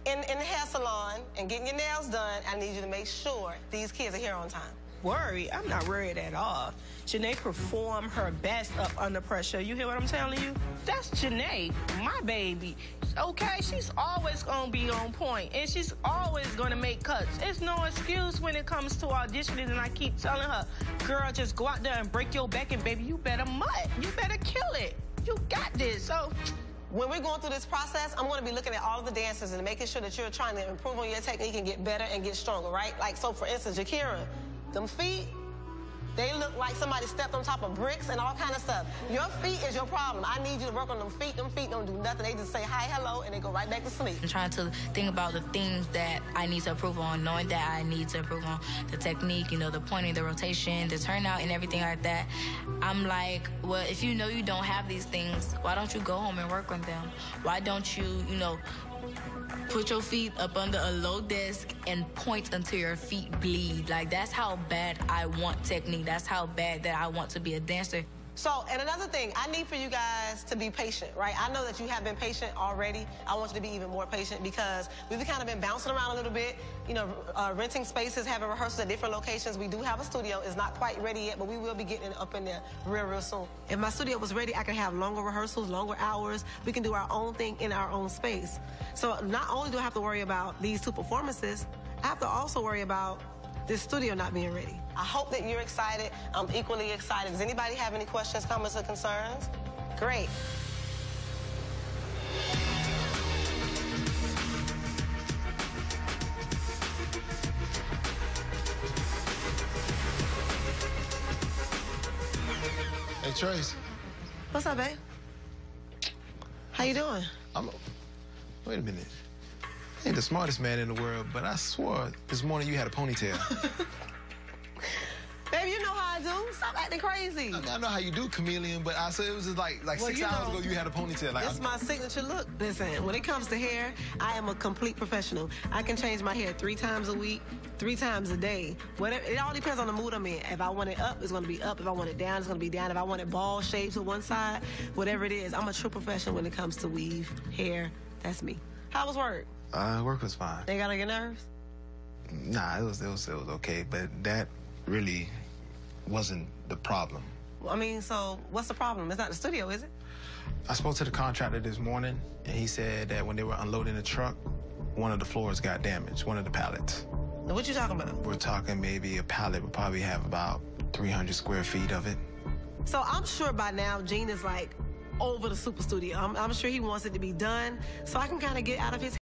in the hair salon and getting your nails done, I need you to make sure these kids are here on time. Worried? I'm not worried at all. Janae performed her best up under pressure. You hear what I'm telling you? That's Janae, my baby. Okay, she's always gonna be on point, and she's always gonna make cuts. It's no excuse when it comes to auditioning, and I keep telling her, girl, just go out there and break your back, and baby, you better mutt. You better kill it. You got this. So when we're going through this process, I'm going to be looking at all of the dancers and making sure that you're trying to improve on your technique and get better and get stronger, right? Like, so for instance, Yakira, them feet, they look like somebody stepped on top of bricks and all kind of stuff. Your feet is your problem. I need you to work on them feet. Them feet don't do nothing. They just say hi, hello, and they go right back to sleep. I'm trying to think about the things that I need to improve on, knowing that I need to improve on the technique, you know, the pointing, the rotation, the turnout, and everything like that. I'm like, well, if you know you don't have these things, why don't you go home and work on them? Why don't you, you know, put your feet up under a low desk and point until your feet bleed? Like, that's how bad I want technique. That's how bad that I want to be a dancer. So, and another thing, I need for you guys to be patient, right? I know that you have been patient already. I want you to be even more patient because we've kind of been bouncing around a little bit, you know, renting spaces, having rehearsals at different locations. We do have a studio. It's not quite ready yet, but we will be getting up in there real soon. If my studio was ready, I could have longer rehearsals, longer hours. We can do our own thing in our own space. So not only do I have to worry about these two performances, I have to also worry about this studio not being ready. I hope that you're excited. I'm equally excited. Does anybody have any questions, comments, or concerns? Great. Hey, Trace. What's up, babe? How you doing? Wait a minute. I ain't the smartest man in the world, but I swore this morning you had a ponytail. Baby, you know how I do. Stop acting crazy. I know how you do, chameleon, but I said it was just like well, 6 hours ago you had a ponytail. Like, it's my signature look. Listen, when it comes to hair, I am a complete professional. I can change my hair 3 times a week, 3 times a day. Whatever. It all depends on the mood I'm in. If I want it up, it's going to be up. If I want it down, it's going to be down. If I want it bald, shaved to one side, whatever it is, I'm a true professional when it comes to weave, hair. That's me. How was work? Work was fine. They got on your nerves? Nah, it was okay, but that really wasn't the problem. I mean, so what's the problem? It's not the studio, is it? I spoke to the contractor this morning, and he said that when they were unloading the truck, one of the floors got damaged, one of the pallets. Now, what you talking about? We're talking maybe a pallet would probably have about 300 square feet of it. So I'm sure by now Gene is like over the super studio. I'm sure he wants it to be done so I can kind of get out of his